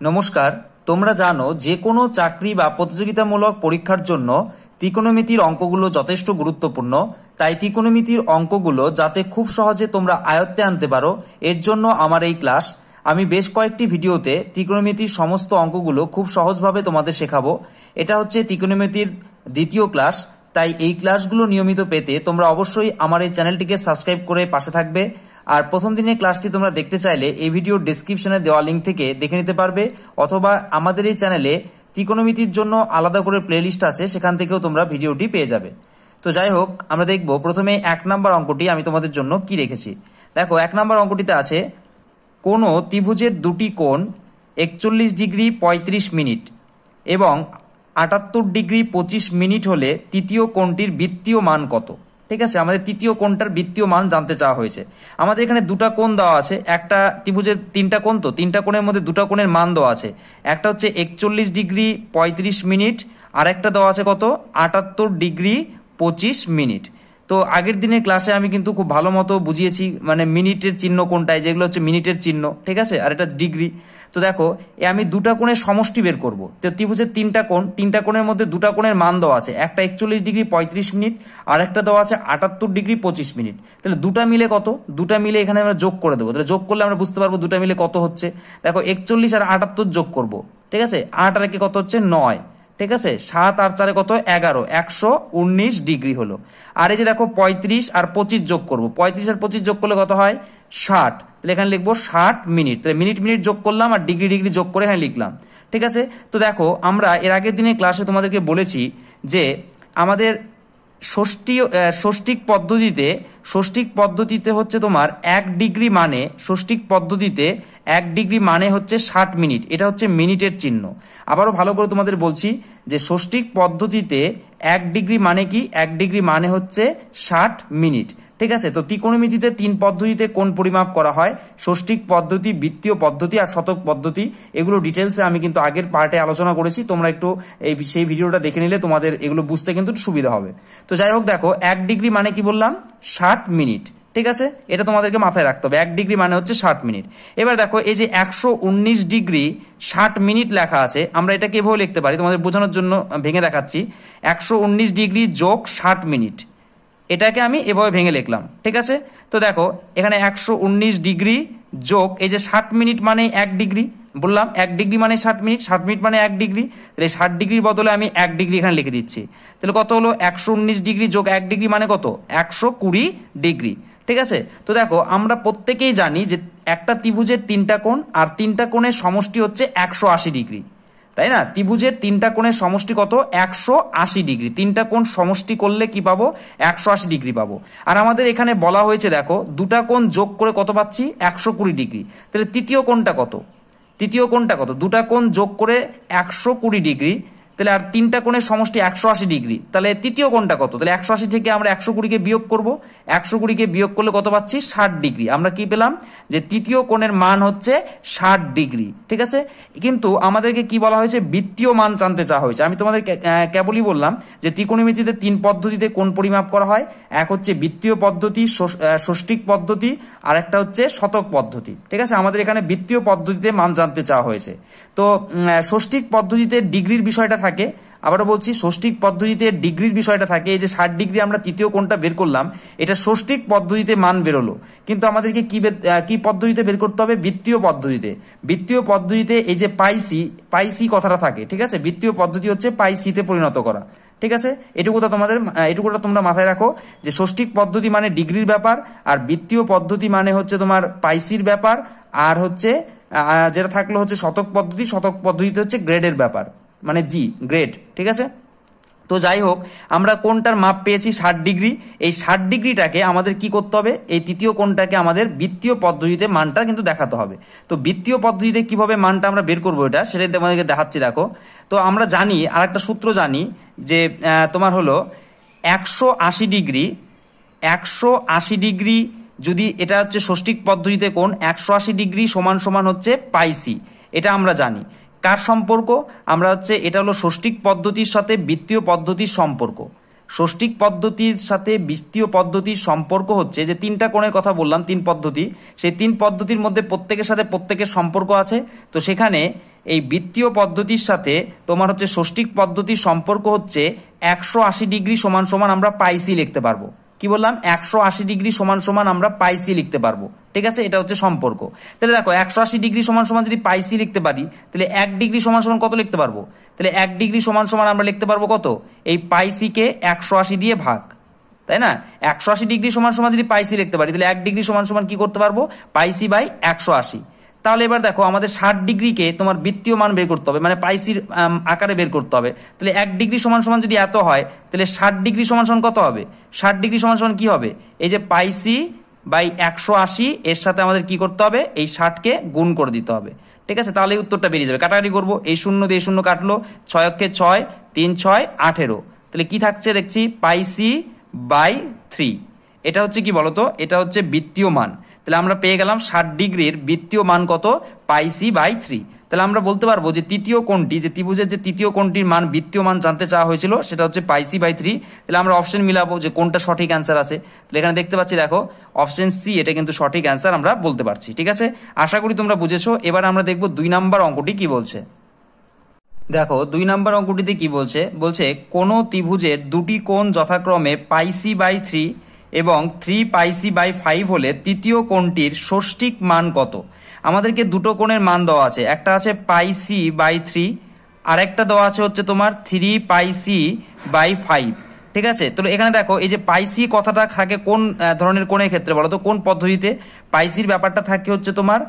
নমস্কার। তোমরা জানো যে কোনো চাকরি বা প্রতিযোগিতামূলক পরীক্ষার জন্য ত্রিকোণমিতির অঙ্কগুলো যথেষ্ট গুরুত্বপূর্ণ। তাই ত্রিকোণমিতির অঙ্কগুলো যাতে খুব সহজে তোমরা আয়ত্তে আনতে পারো, এর জন্য আমার এই ক্লাস। আমি বেশ কয়েকটি ভিডিওতে ত্রিকোণমিতির সমস্ত অঙ্কগুলো খুব সহজভাবে তোমাদের শেখাবো। এটা হচ্ছে ত্রিকোণমিতির দ্বিতীয় ক্লাস। তাই এই ক্লাসগুলো নিয়মিত পেতে তোমরা অবশ্যই আমার এই চ্যানেলটিকে সাবস্ক্রাইব করে পাশে থাকবে। আর প্রথম দিনের ক্লাসটি তোমরা দেখতে চাইলে এই ভিডিওর ডেসক্রিপশনে দেওয়া লিঙ্ক থেকে দেখে নিতে পারবে, অথবা আমাদের এই চ্যানেলে ত্রিকোণমিতির জন্য আলাদা করে প্লেলিস্ট আছে, সেখান থেকেও তোমরা ভিডিওটি পেয়ে যাবে। তো যাই হোক, আমরা দেখব প্রথমে 1 নম্বর অঙ্কটি আমি তোমাদের জন্য কি রেখেছি। দেখো, 1 নম্বর অঙ্কটিতে আছে কোনো ত্রিভুজের দুটি কোণ 41 ডিগ্রি 35 মিনিট এবং 78 ডিগ্রি 25 মিনিট হলে তৃতীয় কোণটির বৃত্তীয় মান কত। ঠিক আছে, আমাদের তৃতীয় কোণটার বৃত্তীয় মান জানতে চাওয়া হয়েছে। আমাদের এখানে দুটা কোণ দেওয়া আছে, একটা ত্রিভুজের তিনটা কোণ, তো তিনটা কোণের মধ্যে দুটা কোণের মান দেওয়া আছে। একটা হচ্ছে 41 ডিগ্রি 35 মিনিট, আর একটা দেওয়া আছে কত, 78 ডিগ্রি 25 মিনিট। তো আগের দিনের ক্লাসে আমি কিন্তু খুব ভালো মতো বুঝিয়েছি, মানে মিনিটের চিহ্ন কোনটায়, যেগুলো হচ্ছে মিনিটের চিহ্ন, ঠিক আছে, আর এটা ডিগ্রি। তো দেখো, আমি দুটা কোণের সমষ্টি বের করব। তো ত্রিভুজের তিনটা কোণের মধ্যে দুটা কোণের মান দেওয়া আছে, একটা 41 ডিগ্রি 35 মিনিট আর একটা দেওয়া আছে 78 ডিগ্রি 25 মিনিট। তাহলে দুটা মিলে কত, দুটা মিলে এখানে আমরা যোগ করে দেবো। তাহলে যোগ করলে আমরা বুঝতে পারবো দুটা মিলে কত হচ্ছে। দেখো, 41 আর 78 যোগ করব, ঠিক আছে, 8 আর 1 কত হচ্ছে 9, ঠিক আছে, 7 আর 4 কত 11, 119 ডিগ্রি হলো। আর এই যে দেখো 35 আর 25 যোগ করব, 35 আর 25 যোগ করলে কত হয় 60। তাহলে এখানে লিখবো 60 মিনিট। তাহলে মিনিট মিনিট যোগ করলাম আর ডিগ্রি ডিগ্রি যোগ করে এখানে লিখলাম, ঠিক আছে। তো দেখো, আমরা এর আগের দিনের ক্লাসে তোমাদেরকে বলেছি যে আমাদের ষষ্ঠিক পদ্ধতিতে হচ্ছে তোমার 1 ডিগ্রি মানে, ষষ্ঠিক পদ্ধতিতে 1 ডিগ্রি মানে হচ্ছে 60 মিনিট। এটা হচ্ছে মিনিটের চিহ্ন। আবারও ভালো করে তোমাদের বলছি যে ষষ্ঠিক পদ্ধতিতে 1 ডিগ্রি মানে কি, 1 ডিগ্রি মানে হচ্ছে 60 মিনিট, ঠিক আছে। তো ত্রিকোণমিতিতে 3 পদ্ধতিতে কোণ পরিমাপ করা হয়, ষষ্ঠিক পদ্ধতি, বৃত্তীয় পদ্ধতি আর শতক পদ্ধতি। এগুলো ডিটেলসে আমি কিন্তু আগের পার্টে আলোচনা করেছি, তোমরা একটু সেই ভিডিওটা দেখে নিলে তোমাদের এগুলো বুঝতে কিন্তু সুবিধা হবে। তো যাই হোক, দেখো 1 ডিগ্রি মানে কি বললাম, 60 মিনিট, ঠিক আছে, এটা তোমাদেরকে মাথায় রাখতে হবে। 1 ডিগ্রি মানে হচ্ছে 60 মিনিট। এবার দেখো, এই যে 119 ডিগ্রি 60 মিনিট লেখা আছে, আমরা এটাকে এভাবে লিখতে পারি, তোমাদের বোঝানোর জন্য ভেঙে দেখাচ্ছি। 119 ডিগ্রি যোগ 60 মিনিট, এটাকে আমি এভাবে ভেঙে লিখলাম, ঠিক আছে। তো দেখো, এখানে 119 ডিগ্রি যোগ এই যে 60 মিনিট মানে 1 ডিগ্রি, বললাম 1 ডিগ্রি মানে 60 মিনিট, 60 মিনিট মানে 1 ডিগ্রি। তাহলে 60 ডিগ্রির বদলে আমি 1 ডিগ্রি এখানে লিখে দিচ্ছি। তাহলে কত হলো, 119 ডিগ্রি যোগ 1 ডিগ্রি মানে কত, 120 ডিগ্রি, ঠিক আছে। তো দেখো, আমরা প্রত্যেকেই জানি যে একটা ত্রিভুজের 3টা কোণ, আর 3টা কোণের সমষ্টি হচ্ছে 180 ডিগ্রি, তাই না। ত্রিভুজের 3টা কোণের সমষ্টি কত, 180 ডিগ্রি। 3টা কোণ সমষ্টি করলে কি পাবো, 180 ডিগ্রি পাবো। আর আমাদের এখানে বলা হয়েছে, দেখো, দুটা কোণ যোগ করে কত পাচ্ছি, 120 ডিগ্রি। তাহলে তৃতীয় কোণটা কত, দুটা কোণ যোগ করে 120 ডিগ্রি। তাহলে আর 3টা কোণের সমষ্টি 180 ডিগ্রি। তাহলে তৃতীয় কোণটা কত, তাহলে 180 থেকে আমরা 120কে বিয়োগ করব। 120কে বিয়োগ করলে কত পাচ্ছি, 60 ডিগ্রি। আমরা কি পেলাম, যে তৃতীয় কোণের মান হচ্ছে 60 ডিগ্রি, ঠিক আছে। কিন্তু আমাদেরকে কি বলা হয়েছে, বৃত্তীয় মান জানতে চাওয়া হয়েছে। আমি তোমাদের কেবলই বললাম যে ত্রিকোণমিতিতে 3 পদ্ধতিতে কোণ পরিমাপ করা হয়। এক হচ্ছে বৃত্তীয় পদ্ধতি, ষষ্ঠিক পদ্ধতি, আর একটা হচ্ছে শতক পদ্ধতি, ঠিক আছে। আমাদের এখানে বৃত্তীয় পদ্ধতিতে মান জানতে চাওয়া হয়েছে। তো ষষ্ঠিক পদ্ধতিতে ডিগ্রির বিষয়টা থাকে। আবারও বলছি, ষষ্ঠিক পদ্ধতিতে ডিগ্রির বিষয়টা থাকে। এই যে 60 ডিগ্রি আমরা তৃতীয় কোণটা বের করলাম, এটা ষষ্ঠিক পদ্ধতিতে মান বেরোলো। কিন্তু আমাদেরকে কি পদ্ধতিতে বের করতে হবে, বৃত্তীয় পদ্ধতিতে। বৃত্তীয় পদ্ধতিতে এই যে পাই সি কথাটা থাকে, ঠিক আছে। বৃত্তীয় পদ্ধতি হচ্ছে পাই সিতে পরিণত করা, ঠিক আছে। এটুকুটা তোমরা মাথায় রাখো যে ষষ্ঠিক পদ্ধতি মানে ডিগ্রির ব্যাপার, আর বৃত্তীয় পদ্ধতি মানে হচ্ছে তোমার পাইসির ব্যাপার, আর হচ্ছে যেটা থাকলো হচ্ছে শতক পদ্ধতিতে হচ্ছে গ্রেডের ব্যাপার, মানে জি গ্রেড, ঠিক আছে। তো যাই হোক, আমরা কোণটার মাপ পেয়েছি 60 ডিগ্রি। এই 60 ডিগ্রিটাকে আমাদের কি করতে হবে, এই তৃতীয় কোণটাকে আমাদের বৃত্তীয় পদ্ধতিতে মানটা কিন্তু দেখাতে হবে। তো বৃত্তীয় পদ্ধতিতে কিভাবে মানটা আমরা বের করবো, সেটাই তোমাদেরকে দেখাচ্ছি। দেখো, তো আমরা জানি, আর একটা সূত্র জানি, যে তোমার হলো 180 ডিগ্রি যদি, এটা হচ্ছে ষষ্ঠিক পদ্ধতিতে কোণ, 180 ডিগ্রি সমান সমান হচ্ছে পাইসি, এটা আমরা জানি। কার সম্পর্ক, আমরা হচ্ছে, এটা হলো ষষ্ঠিক পদ্ধতির সাথে বৃত্তীয় পদ্ধতির সম্পর্ক। ষষ্ঠিক পদ্ধতির সাথে বৃত্তীয় পদ্ধতির সম্পর্ক হচ্ছে যে 3টা কোণের কথা বললাম, 3 পদ্ধতি, সেই 3 পদ্ধতির মধ্যে প্রত্যেকের সাথে প্রত্যেকের সম্পর্ক আছে। তো সেখানে এই বৃত্তীয় পদ্ধতির সাথে তোমার হচ্ছে ষষ্ঠিক পদ্ধতির সম্পর্ক হচ্ছে 180 ডিগ্রি সমান সমান আমরা পাইসি লিখতে পারবো। কি বললাম? 180 ডিগ্রি সমান সমান আমরা পাইসি লিখতে পারবো। ঠিক আছে, এটা হচ্ছে সম্পর্ক। তাহলে দেখো 180 ডিগ্রি সমান সমান যদি পাইসি লিখতে পারি, তাহলে 1 ডিগ্রি সমান সমান কত লিখতে পারবো? তাহলে 1 ডিগ্রি সমান সমান আমরা লিখতে পারবো কত? এই পাইসি কে 180 দিয়ে ভাগ, তাই না? 180 ডিগ্রি সমান সমান যদি পাইসি লিখতে পারি, তাহলে 1 ডিগ্রি সমান সমান কি করতে পারবো? পাইসি বাই 180। তাহলে এবার দেখো আমাদের 60 ডিগ্রিকে তোমার বৃত্তীয় মান বের করতে হবে, মানে পাইসির আকারে বের করতে হবে। তাহলে 1 ডিগ্রি সমান সমান যদি এত হয়, তাহলে 60 ডিগ্রি সমান সমান কত হবে? 60 ডিগ্রি সমান সমান কি হবে? এই যে পাইসি বাই 180, এর সাথে আমাদের কি করতে হবে? এই 60কে গুণ করে দিতে হবে। ঠিক আছে, তাহলে উত্তরটা বেরিয়ে যাবে। কাটাকাটি করবো, এই শূন্য দিয়ে শূন্য কাটলো, 6 অক্ষে 6, 3 6 18। তাহলে কি থাকছে দেখছি? পাইসি বাই 3। এটা হচ্ছে কি বলতো? এটা হচ্ছে বৃত্তীয় মান। তাহলে আমরা পেয়ে গেলাম 60 ডিগ্রির বৃত্তীয় মান কত? পাইসি বাই 3। তাহলে আমরা বলতে পারবো যে তৃতীয় কোণটি, যে ত্রিভুজের যে তৃতীয় কোণটির মান, বৃত্তীয় মান জানতে চাওয়া হয়েছিল, সেটা হচ্ছে পাইসি বাই 3। তাহলে আমরা অপশন মিলাবো যে কোনটা সঠিক অ্যান্সার আছে। তাহলে এখানে দেখতে পাচ্ছি, দেখো অপশন সি, এটা কিন্তু সঠিক অ্যান্সার আমরা বলতে পারছি। ঠিক আছে, আশা করি তোমরা বুঝেছো। এবার আমরা দেখবো 2 নাম্বার অঙ্কটি কি বলছে। দেখো 2 নাম্বার অঙ্কটিতে কি বলছে? বলছে কোন ত্রিভুজের দুটি কোণ যথাক্রমে পাইসি বাই 3 এবং 3 পাইসি বাই 5 হলে তৃতীয় কোণটির ষষ্ঠিক মান কত? আমাদেরকে দুটো কোণের মান দেওয়া আছে, একটা আছে পাইসি বাই 3, আর একটা দেওয়া আছে হচ্ছে তোমার 3 পাইসি বাই 5। ঠিক আছে, তো এখানে দেখো এই যে পাইসি কথাটা থাকে কোন ধরনের কোণের ক্ষেত্রে বলো তো? কোন পদ্ধতিতে? পাইসির ব্যাপারটা থাকে হচ্ছে তোমার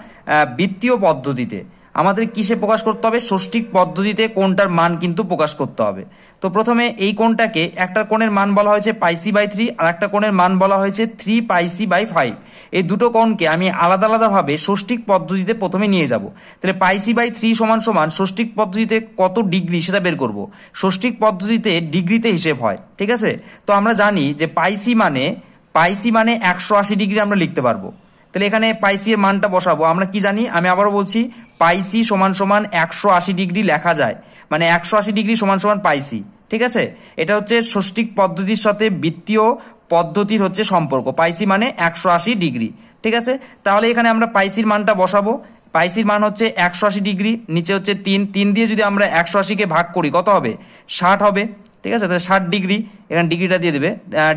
বৃত্তীয় পদ্ধতিতে। আমাদের কিসে প্রকাশ করতে হবে? ষষ্ঠিক পদ্ধতিতে কোণটার মান কিন্তু প্রকাশ করতে হবে। তো প্রথমে এই কোণটাকে, একটা কোণের মান বলা হয়েছে পাইসি বাই 3, আর একটা কোণের মান বলা হয়েছে 3 পাইসি বাই 5। এই দুটো কোণকে আমি আলাদা আলাদা ভাবে ষষ্ঠিক পদ্ধতিতে প্রথমে নিয়ে যাব। তাহলে পাইসি বাই 3 সমান সমান ষষ্ঠিক পদ্ধতিতে কত ডিগ্রি সেটা বের করব। ষষ্ঠিক পদ্ধতিতে ডিগ্রিতে হিসেব হয়। ঠিক আছে, তো আমরা জানি যে পাইসি মানে 180 ডিগ্রি আমরা লিখতে পারবো। তাহলে এখানে পাইসি এর মানটা বসাবো। আমরা কি জানি? আমি আবারও বলছি, পাইসি সমান সমান 180 ডিগ্রি লেখা যায়, মানে 180 ডিগ্রি সমান সমান পাইসি। ঠিক আছে, এটা হচ্ছে ষষ্ঠিক পদ্ধতির সাথে বৃত্তীয় পদ্ধতির হচ্ছে সম্পর্ক। পাইসি মানে 180 ডিগ্রি। ঠিক আছে, তাহলে এখানে আমরা পাইসির মানটা বসাবো। পাইসির মান হচ্ছে 180 ডিগ্রি, নিচে হচ্ছে 3 দিয়ে যদি আমরা 180কে ভাগ করি কত হবে? 60 হবে। ঠিক আছে, তাহলে 60 ডিগ্রি, এখানে ডিগ্রিটা দিয়ে দেবে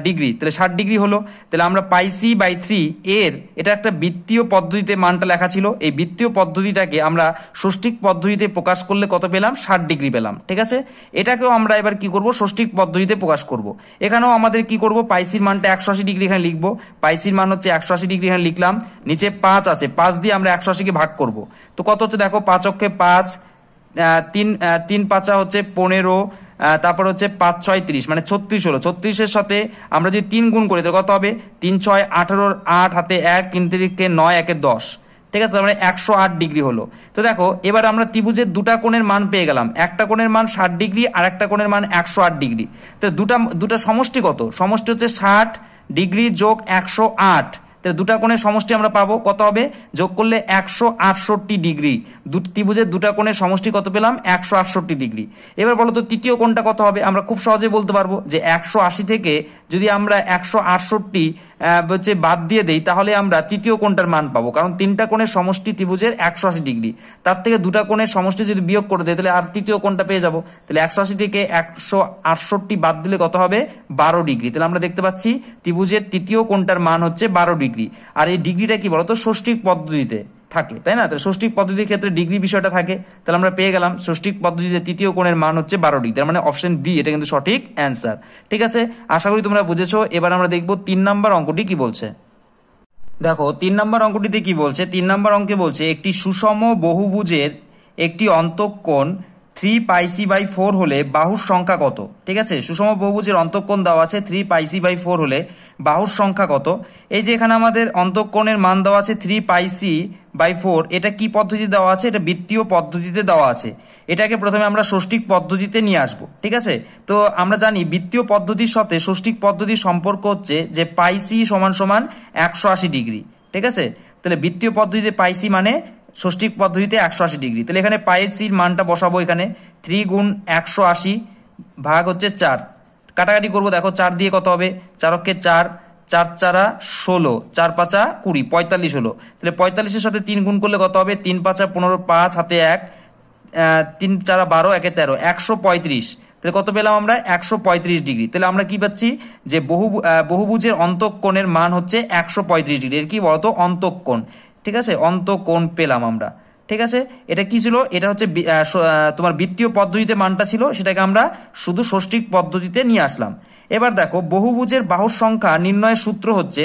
ডিগ্রি, তাহলে 60 ডিগ্রি হলো। তাহলে আমরা পাইসি বাই 3 এর, এটা একটা বৃত্তীয় পদ্ধতিতে মানটা লেখা ছিল, এই বৃত্তীয় পদ্ধতিটাকে আমরা ষষ্ঠিক পদ্ধতিতে প্রকাশ করলে কত পেলাম? 60 ডিগ্রি পেলাম। ঠিক আছে, এটাকেও আমরা এবার কি করব? ষষ্ঠিক পদ্ধতিতে প্রকাশ করব। এখানেও আমাদের কি করব? পাইসির মানটা 180 ডিগ্রি এখানে লিখবো। পাইসির মান হচ্ছে 180 ডিগ্রি এখানে লিখলাম, নিচে 5 আছে, 5 দিয়ে আমরা 180কে ভাগ করব। তো কত হচ্ছে দেখো, 5 অক্ষে 5, 3 5 হচ্ছে 15, তারপর হচ্ছে 5 6 30, মানে 36 হলো। 36-এর সাথে আমরা যদি 3 গুণ করি তাহলে কত হবে? 3 6 18, 8 হাতে 1, 3 3 9, 1 10। ঠিক আছে, তার মানে 108 ডিগ্রি হলো। তো দেখো এবার আমরা ত্রিভুজের দুটা কোণের মান পেয়ে গেলাম, একটা কোণের মান 60 ডিগ্রি আর একটা কোণের মান 108 ডিগ্রি। তো দুটা সমষ্টি কত? সমষ্টি হচ্ছে 60 ডিগ্রি যোগ 108। তাহলে দুটা কোণের সমষ্টি আমরা পাবো কত হবে? যোগ করলে 168 ডিগ্রি। ত্রিভুজের দুটা কোণের সমষ্টি কত পেলাম? 168 ডিগ্রি। এবার বলো তো তৃতীয় কোণটা কত হবে? আমরা খুব সহজে বলতে পারবো যে 180 থেকে যদি আমরা 168 হচ্ছে বাদ দিয়ে দেই, তাহলে আমরা তৃতীয় কোণটার মান পাবো, কারণ তিনটা কোণের সমষ্টি ত্রিভুজের 180 ডিগ্রি। তার থেকে দুটা কোণের সমষ্টি যদি বিয়োগ করে দেয়, তাহলে আর তৃতীয় কোণটা পেয়ে যাবো। তাহলে 180 থেকে 168 বাদ দিলে কত হবে? 12 ডিগ্রি। তাহলে আমরা দেখতে পাচ্ছি ত্রিভুজের তৃতীয় কোণটার মান হচ্ছে 12 ডিগ্রি। আর এই ডিগ্রিটা কি বলতো? ষষ্ঠিক পদ্ধতিতে থাকে, তাই না? তাহলে ষষ্ঠিক পদ্ধতির ক্ষেত্রে ডিগ্রি বিষয়টা থাকে। তাহলে আমরা পেয়ে গেলাম ষষ্ঠিক পদ্ধতিতে তৃতীয় কোণের মান হচ্ছে 12 ডিগ্রি। তার মানে অপশন বি এটা কিন্তু সঠিক অ্যান্সার। ঠিক আছে, আশা করি তোমরা বুঝেছো। এবার আমরা দেখবো 3 নাম্বার অঙ্কটি কি বলছে। দেখো 3 নাম্বার অঙ্কটিতে কি বলছে? 3 নাম্বার অঙ্কে বলছে একটি সুষম বহুভুজের একটি অন্তঃকোণ 3 পাইসি বাই 4 হলে বাহুর সংখ্যা কত? ঠিক আছে, সুষম বহুভুজের অন্তঃকোণ দেওয়া আছে 3 পাইসি বাই 4 হলে বাহুর সংখ্যা কত? এই যে এখানে আমাদের অন্তঃকোণের মান দেওয়া আছে 3 পাইসি বাই 4, এটা কি পদ্ধতি দেওয়া আছে? এটা বৃত্তীয় পদ্ধতিতে দেওয়া আছে। এটাকে প্রথমে আমরা ষষ্ঠিক পদ্ধতিতে নিয়ে আসব। ঠিক আছে, তো আমরা জানি বৃত্তীয় পদ্ধতির সাথে ষষ্ঠিক পদ্ধতির সম্পর্ক হচ্ছে যে পাইসি সমান সমান 180 ডিগ্রি। ঠিক আছে, তাহলে বৃত্তীয় পদ্ধতিতে পাইসি মানে ষষ্ঠিক পদ্ধতিতে 180 ডিগ্রি। তাহলে এখানে পাইসির মানটা বসাবো, এখানে 3 গুণ 180 ভাগ হচ্ছে 4, কাটাকাটি করবো। দেখো 4 দিয়ে কত হবে? 4 অক্ষে 4, 4 4 16, 4 5 20, 45 হলো। তাহলে 45-এর সাথে 3 গুণ করলে কত হবে? 3 5 15, 5 হাতে 1, 3 4 12 1 13 135, তাহলে কত পেলাম আমরা 135 ডিগ্রি। তাহলে আমরা কি পাচ্ছি যে বহুভুজের অন্তঃকোণের মান হচ্ছে 135 ডিগ্রি। এর কি বলতো অন্তঃকোণ, ঠিক আছে, অন্তঃকোণ পেলাম আমরা, ঠিক আছে। এটা কি ছিল, এটা হচ্ছে তোমার বৃত্তীয় পদ্ধতিতে মানটা ছিল, সেটাকে আমরা শুধু ষষ্ঠিক পদ্ধতিতে নিয়ে আসলাম। এবার দেখো বহুভুজের বাহুর সংখ্যা নির্ণয়ের সূত্র হচ্ছে,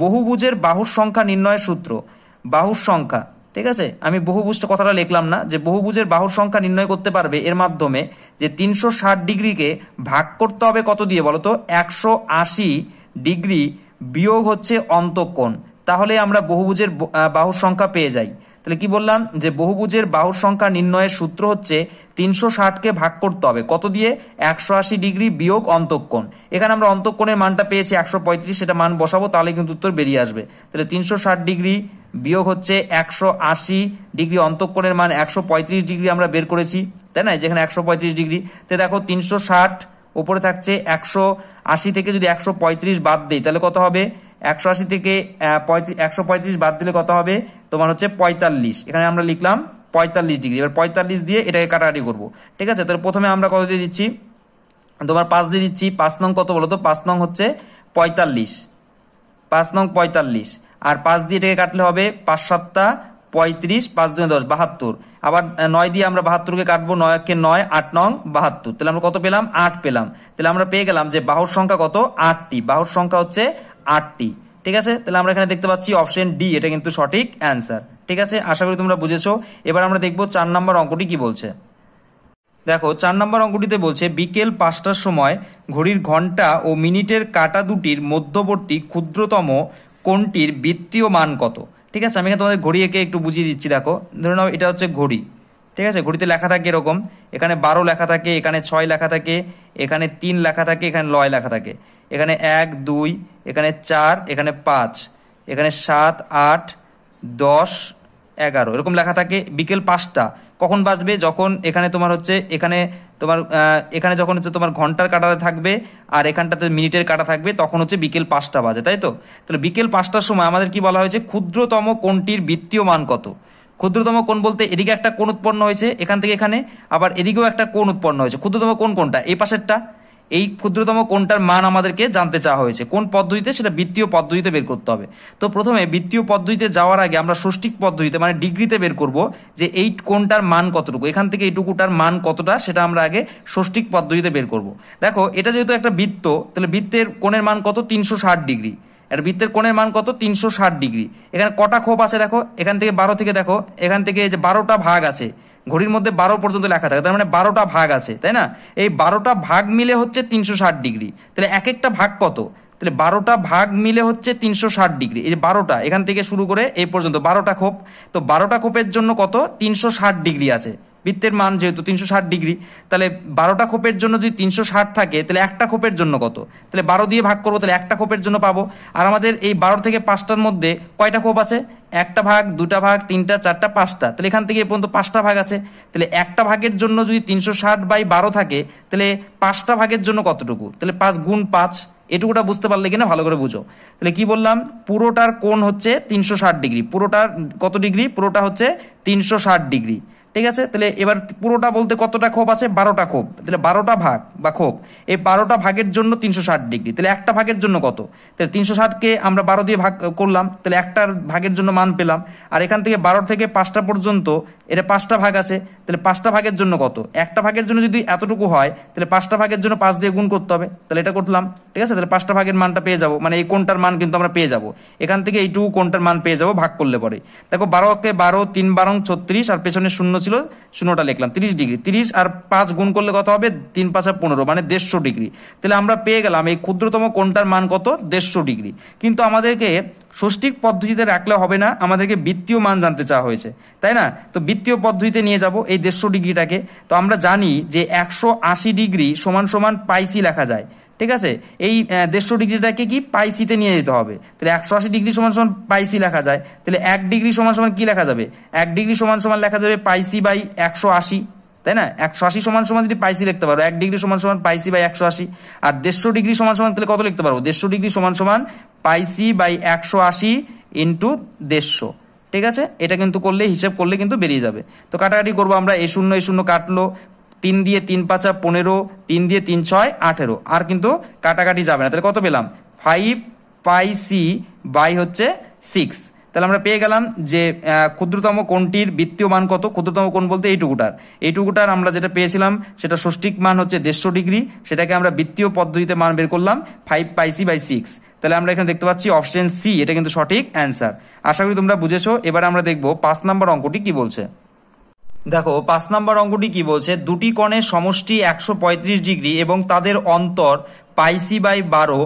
বহুভুজের বাহুর সংখ্যা নির্ণয়ের সূত্র, বাহুর সংখ্যা, ঠিক আছে। আমি বহুভুজটা কথাটা লিখলাম না, যে বহুভুজের বাহুর সংখ্যা নির্ণয় করতে পারবে এর মাধ্যমে যে 360 ডিগ্রিকে ভাগ করতে হবে কত দিয়ে বলতো, 180 ডিগ্রি বিয়োগ হচ্ছে অন্তঃকোণ, তাহলে আমরা বহুভুজের বাহুর সংখ্যা পেয়ে যাই। তাহলে কি বললাম, যে বহুভুজের বাহুর সংখ্যা নির্ণয়ের সূত্র হচ্ছে 360কে ভাগ করতে হবে কত দিয়ে, 180 ডিগ্রি বিয়োগ অন্তঃকোণ। এখানে আমরা অন্তঃকোণের মানটা পেয়েছি 135, সেটা মান বসাবো, তাহলে কিন্তু উত্তর বেরিয়ে আসবে। তাহলে 360 ডিগ্রি বিয়োগ হচ্ছে 180 ডিগ্রি, অন্তঃকোণের মান 135 ডিগ্রি আমরা বের করেছি, তাই না, যেখানে 135 ডিগ্রি। তো দেখো 360 উপরে থাকছে, 180 থেকে যদি 135 বাদ দেই তাহলে কত হবে, 180 থেকে 135 বাদ দিলে কত হবে তোমার হচ্ছে 45, এখানে আমরা লিখলাম 45 ডিগ্রি। এবার 45 দিয়ে এটাকে কাটাকাটি করবো, ঠিক আছে। তাহলে প্রথমে আমরা কত দিয়ে দিচ্ছি, তোমার 5 দিয়ে দিচ্ছি। 5 নং কত বলো তো, 5 নং হচ্ছে 45, 5 নং 45, আর 5 দিয়ে এটাকে কাটলে হবে 5 7 35, 5 2 10 72, আবার 9 দিয়ে আমরা 72কে কাটবো, 9 কে 9, 8 নং 72, তাহলে আমরা কত পেলাম, 8 পেলাম। তাহলে আমরা পেয়ে গেলাম যে বাহুর সংখ্যা কত, 8টি, বাহুর সংখ্যা হচ্ছে 8টি, ঠিক আছে। তাহলে আমরা এখানে দেখতে পাচ্ছি অপশন ডি, এটা কিন্তু সঠিক অ্যান্সার, ঠিক আছে। আশা করি তোমরা বুঝেছো। এবার আমরা দেখবো 4 নম্বর অঙ্কটি কি বলছে। দেখো 4 নম্বর অঙ্কটিতে বলছে বিকেল 5টার সময় ঘড়ির ঘন্টা ও মিনিটের কাঁটা দুটির মধ্যবর্তী ক্ষুদ্রতম কোণটির বৃত্তীয় মান কত, ঠিক আছে। আমি এখানে তোমাদের ঘড়ি এঁকে একটু বুঝিয়ে দিচ্ছি। দেখো ধরে নাও এটা হচ্ছে ঘড়ি, ঠিক আছে। ঘড়িতে লেখা থাকে এরকম, এখানে 12 লেখা থাকে, এখানে 6 লেখা থাকে, এখানে 3 লেখা থাকে, এখানে 9 লেখা থাকে, এখানে 1 2, এখানে 4, এখানে 5, এখানে 7 8 10 11 এরকম লেখা থাকে। বিকেল 5টা কখন বাজবে, যখন এখানে তোমার হচ্ছে এখানে তোমার এখানে যখন হচ্ছে তোমার ঘন্টার কাঁটা থাকবে আর এখানটাতে মিনিটের কাঁটা থাকবে, তখন হচ্ছে বিকেল 5টা বাজে, তাই তো। তাহলে বিকেল 5টার সময় আমাদের কি বলা হয়েছে, ক্ষুদ্রতম কোণটির বৃত্তীয় মান কত। ক্ষুদ্রতম কোণ বলতে এদিকে একটা কোণ উৎপন্ন হয়েছে এখান থেকে এখানে, আবার এদিকেও একটা কোণ উৎপন্ন হয়েছে। ক্ষুদ্রতম কোণ কোনটা, এই পাশেরটা। এই ক্ষুদ্রতম কোণটার মান আমাদেরকে জানতে চাওয়া হয়েছে কোন পদ্ধতিতে, সেটা বৃত্তীয় পদ্ধতিতে বের করতে হবে। তো প্রথমে বৃত্তীয় পদ্ধতিতে যাওয়ার আগে আমরা ষষ্ঠিক পদ্ধতিতে মানে ডিগ্রিতে বের করব যে এই কোণটার মান কতটুকু, এখান থেকে এইটুকুটার মান কতটা, সেটা আমরা আগে ষষ্ঠিক পদ্ধতিতে বের করব। দেখো এটা যেহেতু একটা বৃত্ত, তাহলে বৃত্তের কোণের মান কত, 360 ডিগ্রি। আর বৃত্তের কোণের মান কত, 360 ডিগ্রি। এখানে কটা খোপ আছে দেখো, এখান থেকে 12 থেকে দেখো, এখান থেকে যে 12টা ভাগ আছে, ঘড়ির মধ্যে 12 পর্যন্ত লেখা থাকে, তার মানে 12টা ভাগ আছে, তাই না। এই 12টা ভাগ মিলে হচ্ছে 360 ডিগ্রি। তাহলে এক একটা ভাগ কত, তাহলে 12টা ভাগ মিলে হচ্ছে 360 ডিগ্রি। এই যে 12টা এখান থেকে শুরু করে এই পর্যন্ত 12টা খোপ, তো 12টা খোপের জন্য কত, 360 ডিগ্রি আছে। বৃত্তের মান যেহেতু 360 ডিগ্রি, তাহলে 12টা খোপের জন্য যদি 360 থাকে, তাহলে একটা খোপের জন্য কত, তাহলে 12 দিয়ে ভাগ করবো, তাহলে একটা খোপের জন্য পাবো। আর আমাদের এই 12 থেকে 5টার মধ্যে কয়টা খোপ আছে, একটা ভাগ, দুটা ভাগ, তিনটা, চারটা, 5টা, তাহলে এখান থেকে এ পর্যন্ত 5টা ভাগ আছে। তাহলে একটা ভাগের জন্য যদি 360/12 থাকে, তাহলে 5টা ভাগের জন্য কতটুকু, তাহলে 5 গুণ 5, এটুকুটা বুঝতে পারলে কিনা ভালো করে বুঝো। তাহলে কি বললাম, পুরোটার কোণ হচ্ছে 360 ডিগ্রি। পুরোটার কত ডিগ্রি, পুরোটা হচ্ছে 360 ডিগ্রি, ঠিক আছে। তাহলে এবার পুরোটা বলতে কতটা খোপ আছে, 12টা খোপ, তাহলে 12টা ভাগ বা খোপ, এই 12টা ভাগের জন্য 360 ডিগ্রি। তাহলে একটা ভাগের জন্য কত, তাহলে 360কে আমরা 12 দিয়ে ভাগ করলাম, তাহলে একটার ভাগের জন্য মান পেলাম। আর এখান থেকে 12 থেকে 5টা পর্যন্ত এটা 5টা ভাগ আছে, তাহলে 5টা ভাগের জন্য কত, একটা ভাগের জন্য যদি এতটুকু হয়, তাহলে 5টা ভাগের জন্য 5 দিয়ে গুণ করতে হবে, তাহলে এটা করলাম, ঠিক আছে। তাহলে 5টা ভাগের মানটা পেয়ে যাবো, মানে এই কোণটার মান কিন্তু আমরা পেয়ে যাবো, এখান থেকে এইটুকু কোণটার মান পেয়ে যাবো ভাগ করলে পরে। দেখো 12কে 12, 3 12 36, আর পেছনে শূন্য ছিল, শূন্যটা লিখলাম, 30 ডিগ্রি। 30 আর 5 গুণ করলে কত হবে, 3 5 15, মানে 150 ডিগ্রি। তাহলে আমরা পেয়ে গেলাম এই ক্ষুদ্রতম কোণটার মান কত, 150 ডিগ্রি। কিন্তু আমাদেরকে ষষ্ঠিক পদ্ধতিতে রাখলে হবে না, আমাদেরকে বৃত্তীয় মান জানতে চাওয়া হয়েছে, তাই না। তো বৃত্তীয় পদ্ধতিতে নিয়ে যাব এই 150 ডিগ্রিটাকে। তো আমরা জানি যে 180 ডিগ্রি সমান সমান পাইসি লেখা যায়, ঠিক আছে। এই 150 ডিগ্রিটাকে কি পাইসিতে নিয়ে যেতে হবে, তাহলে 180 ডিগ্রি সমান সমান পাইসি লেখা যায়। তাহলে 1 ডিগ্রি সমান সমান কি লেখা যাবে, 1 ডিগ্রি সমান সমান লেখা যাবে পাইসি বাই 180, তাই না। 180 সমান সমান যদি পাইসি লিখতে পারো, 1 ডিগ্রি সমান সমান পাইসি বাই 180। আর 150 ডিগ্রি সমান সমান তাহলে কত লিখতে পারবো, 150 ডিগ্রি সমান সমান পাইসি বাই 180 ইন্টু 150, ঠিক আছে, এটা কিন্তু করলে হিসেব করলে কিন্তু বেরিয়ে যাবে। তো কাটাকাটি করবো আমরা, এ শূন্য কাটলো, 3 দিয়ে 3 5 15, 3 দিয়ে 3 6 18, আর কিন্তু কাটাকাটি যাবে না। তাহলে কত পেলাম? 5 পাই সি বাই হচ্ছে 6। তাহলে আমরা পেয়ে গেলাম যে ক্ষুদ্রতম কোণটির বৃত্তীয় মান কত। ক্ষুদ্রতম কোণ বলতে এইটুকুটার আমরা যেটা পেয়েছিলাম সেটা ষষ্ঠিক মান হচ্ছে 150 ডিগ্রি, সেটাকে আমরা বৃত্তীয় পদ্ধতিতে মান বের করলাম 5 পাই সি বাই 6। তাহলে আমরা এখানে দেখতে পাচ্ছি অপশন সি এটা কিন্তু সঠিক অ্যান্সার। আশা করি তোমরা বুঝেছো। এবার আমরা দেখবো 5 নম্বর অঙ্কটি কি বলছে। দেখো 5 নম্বর অঙ্কটি কি বলছে, দুটি কোণের সমষ্টি 135 ডিগ্রি এবং তাদের অন্তর পাই সি বাই 12,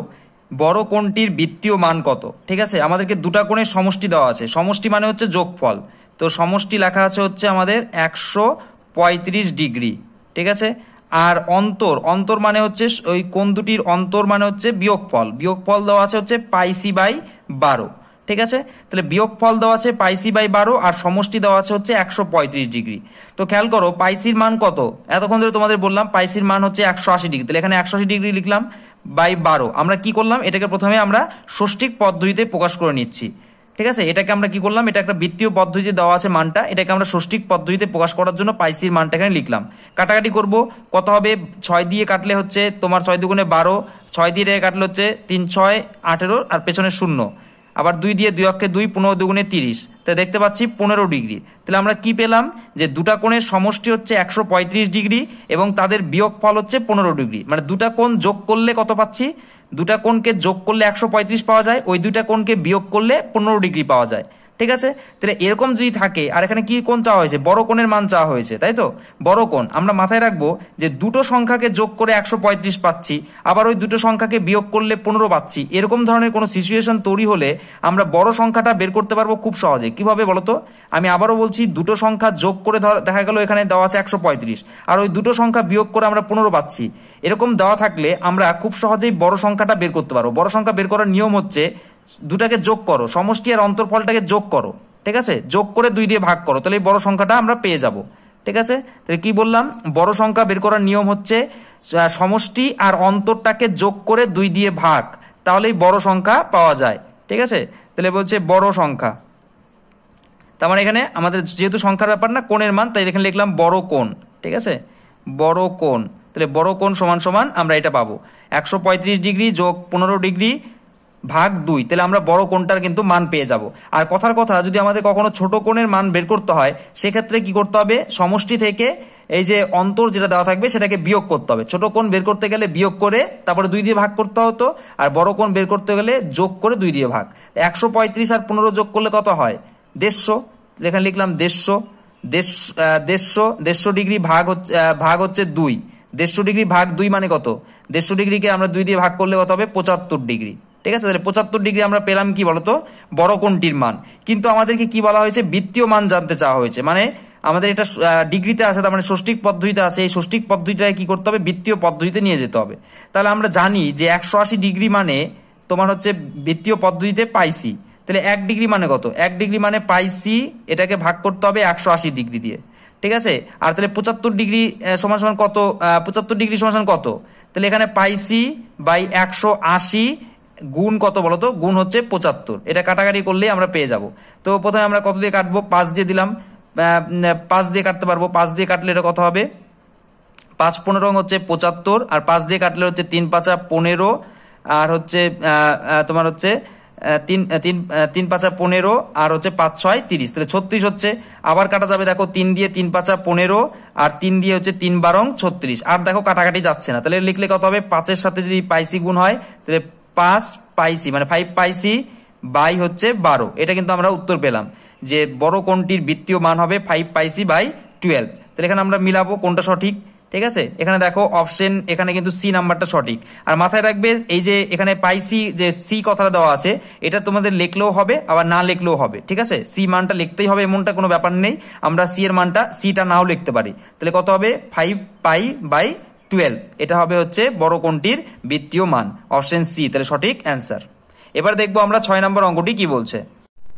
বড় কোণটির বৃত্তীয় মান কত। ঠিক আছে, আমাদেরকে দুটা কোণের সমষ্টি দেওয়া আছে, সমষ্টি মানে হচ্ছে যোগফল, তো সমষ্টি লেখা আছে হচ্ছে আমাদের 135 ডিগ্রি। ঠিক আছে, আর অন্তর মানে হচ্ছে ওই কোণ দুটির অন্তর মানে হচ্ছে বিয়োগফল দেওয়া আছে হচ্ছে পাই সি বাই 12। ঠিক আছে, তাহলে বিয়োগফল দেওয়া আছে পাই সি বাই 12 আর সমষ্টি দেওয়া আছে হচ্ছে 135 ডিগ্রি। তো খেয়াল করো পাইসির মান কত, এতক্ষণ ধরে তোমাদের বললাম পাইসির মান হচ্ছে 180 ডিগ্রি, তাহলে এখানে 180 ডিগ্রি লিখলাম বাই 12। আমরা কি করলাম, এটাকে প্রথমে আমরা ষষ্ঠিক পদ্ধতিতে প্রকাশ করে নিচ্ছি। ঠিক আছে, এটাকে আমরা কি করলাম, এটা একটা বৃত্তীয় পদ্ধতিতে দেওয়া আছে মানটা, এটাকে আমরা ষষ্ঠিক পদ্ধতিতে প্রকাশ করার জন্য পাইসির মানটা এখানে লিখলাম। কাটাকাটি করব, কত হবে, 6 দিয়ে কাটলে হচ্ছে তোমার 6 দুগুণে 12, 6 দিয়ে কাটলে হচ্ছে 3 6 18 আর পেছনে 0, আবার 2 দিয়ে 2 অক্ষে 2, 15 দুগুণে 30, তাই দেখতে পাচ্ছি 15 ডিগ্রি। তাহলে আমরা কি পেলাম, যে দুটা কোণের সমষ্টি হচ্ছে 135 ডিগ্রি এবং তাদের বিয়োগফল হচ্ছে 15 ডিগ্রি, মানে দুটা কোণ যোগ করলে কত পাচ্ছি, দুটা কোণকে যোগ করলে 135 পাওয়া যায়, ওই দুইটা কোণকে বিয়োগ করলে 15 ডিগ্রি পাওয়া যায়। ঠিক আছে, তাহলে এরকম যদি থাকে, আর এখানে কি কোণ চাওয়া হয়েছে, বড় কোণের মান চাওয়া হয়েছে, তাই তো বড় কোণ। আমরা মাথায় রাখবো যে দুটো সংখ্যাকে যোগ করে 135 পাচ্ছি, আবার ওই দুটো সংখ্যাকে বিয়োগ করলে 15 পাচ্ছি, এরকম ধরনের কোনো সিচুয়েশন তৈরি হলে আমরা বড় সংখ্যাটা বের করতে পারবো খুব সহজে। কিভাবে বলতো, আমি আবারও বলছি, দুটো সংখ্যা যোগ করে দেখা গেল এখানে দেওয়া আছে 135, আর ওই দুটো সংখ্যা বিয়োগ করে আমরা 15 পাচ্ছি, এরকম দেওয়া থাকলে আমরা খুব সহজেই বড় সংখ্যাটা বের করতে পারবো। বড় সংখ্যা বের করার নিয়ম হচ্ছে দুটাকে যোগ করো, সমষ্টি আর অন্তরফলটাকে যোগ করো। ঠিক আছে, যোগ করে 2 দিয়ে ভাগ করো, তাহলে এই বড় সংখ্যাটা আমরা পেয়ে যাব। ঠিক আছে, তাহলে কি বললাম, বড় সংখ্যা বের করার নিয়ম হচ্ছে সমষ্টি আর অন্তরটাকে যোগ করে 2 দিয়ে ভাগ, তাহলেই বড় সংখ্যা পাওয়া যায়। ঠিক আছে, তাহলে বলছে বড় সংখ্যা, তার মানে এখানে আমাদের যেহেতু সংখ্যার ব্যাপার না, কোণের মান, তাই এখানে লিখলাম বড় কোণ। ঠিক আছে, বড় কোণ, তাহলে বড় কোণ সমান সমান আমরা এটা পাবো 135 ডিগ্রি যোগ 15 ডিগ্রি ভাগ 2, তাহলে আমরা বড় কোণটার কিন্তু মান পেয়ে যাব। আর কথার কথা, যদি আমাদের কখনো ছোট কোণের মান বের করতে হয়, সেক্ষেত্রে কি করতে হবে, সমষ্টি থেকে এই যে অন্তর যেটা দেওয়া থাকবে সেটাকে বিয়োগ করতে হবে। ছোট কোণ বের করতে গেলে বিয়োগ করে তারপরে 2 দিয়ে ভাগ করতে হতো, আর বড় কোণ বের করতে গেলে যোগ করে 2 দিয়ে ভাগ। 135 আর 15 যোগ করলে কত হয়, 150, এখানে লিখলাম 150 ডিগ্রি ভাগ হচ্ছে 2, 150 ডিগ্রি ভাগ 2 মানে কত, 150 ডিগ্রিকে আমরা 2 দিয়ে ভাগ করলে কত হবে, 75 ডিগ্রি। ঠিক আছে, তাহলে 75 ডিগ্রি আমরা পেলাম কি বলতো, বড় কোণটির মান। কিন্তু আমাদেরকে কি বলা হয়েছে, বৃত্তীয় মান জানতে চাওয়া হয়েছে, মানে আমাদের এটা ডিগ্রিতে আছে, তার মানে ষষ্ঠিক পদ্ধতিতে আছে, এই ষষ্ঠিক পদ্ধতিটাকে কি করতে হবে, বৃত্তীয় পদ্ধতিতে নিয়ে যেতে হবে। তাহলে আমরা জানি যে 180 ডিগ্রি মানে তোমার হচ্ছে বৃত্তীয় পদ্ধতিতে পাইসি, তাহলে 1 ডিগ্রি মানে কত, 1 ডিগ্রি মানে পাইসি, এটাকে ভাগ করতে হবে 180 ডিগ্রি দিয়ে। ঠিক আছে, আর তাহলে 75 ডিগ্রি সমান সমান কত, 75 ডিগ্রি সমান সমান কত, তাহলে এখানে পাইসি বাই 180 গুণ কত বলতো, গুণ হচ্ছে 75, এটা কাটাকাটি করলেই আমরা পেয়ে যাব। তো প্রথমে আমরা কত দিয়ে কাটবো, 5 দিয়ে দিলাম, 5 দিয়ে কাটতে পারবো, 5 দিয়ে কাটলে এটা কত হবে, 5 15 হচ্ছে 75, আর 5 দিয়ে কাটলে হচ্ছে 3 5 15, আর হচ্ছে তোমার হচ্ছে 3 5 15, আর হচ্ছে 5 6 30, তাহলে 36 হচ্ছে। আবার কাটা যাবে, দেখো 3 দিয়ে 3 5 15, আর 3 দিয়ে হচ্ছে 3 12 36, আর দেখো কাটাকাটি যাচ্ছে না, তাহলে লিখলে কত হবে, 5 এর সাথে যদি পাইসি গুণ হয়, তাহলে 5 পাইসি মানে 5 পাইসি বাই হচ্ছে 12, এটা কিন্তু আমরা উত্তর পেলাম যে বড় কোণটির বৃত্তীয় মান হবে 5 পাইসি বাই 12। তাহলে এখানে আমরা মিলাবো কোনটা সঠিক। ঠিক আছে, এখানে দেখো অপশন, এখানে কিন্তু সি নাম্বারটা সঠিক। আর মাথায় রাখবে এই যে এখানে পাইসি যে সি কথাটা দেওয়া আছে, এটা তোমাদের লিখলেও হবে আবার না লিখলেও হবে। ঠিক আছে, সি মানটা লিখতেই হবে এমনটা কোনো ব্যাপার নেই, আমরা সি এর মানটা সিটা নাও লিখতে পারি। তাহলে কত হবে, 5 পাই বাই 12, এটা হবে হচ্ছে বড় কোণটির বৃত্তীয় মান, অপশন সি, তাহলে সঠিক অ্যান্সার। এবার দেখবো আমরা 6 নম্বর অঙ্কটি কি বলছে।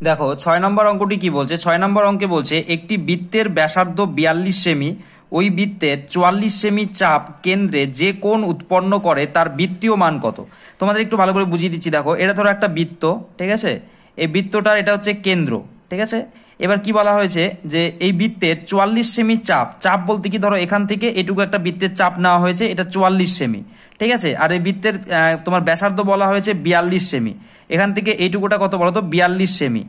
দেখো 6 নম্বর অঙ্কটি কি বলছে, 6 নম্বর অঙ্কে বলছে একটি বৃত্তের ব্যাসার্ধ 42 সেমি, ওই বৃত্তের 44 সেমি চাপ কেন্দ্রে যে কোণ উৎপন্ন করে তার বৃত্তীয় মান কত। তোমাদের একটু ভালো করে বুঝিয়ে দিচ্ছি। দেখো এটা ধরো একটা বৃত্ত, ঠিক আছে, এই বৃত্তটার এটা হচ্ছে কেন্দ্র। ঠিক আছে, এবার কি বলা হয়েছে যে এই বৃত্তের 44 সেমি চাপ, চাপ বলতে কি ধরো এখান থেকে এটুকু একটা বৃত্তের চাপ নেওয়া হয়েছে, এটা 44 সেমি, ঠিক আছে। আর এই বৃত্তের তোমার ব্যাসার্ধ বলা হয়েছে 42 সেমি, এখান থেকে এইটুকুটা কত বলো তো 42 সেমি।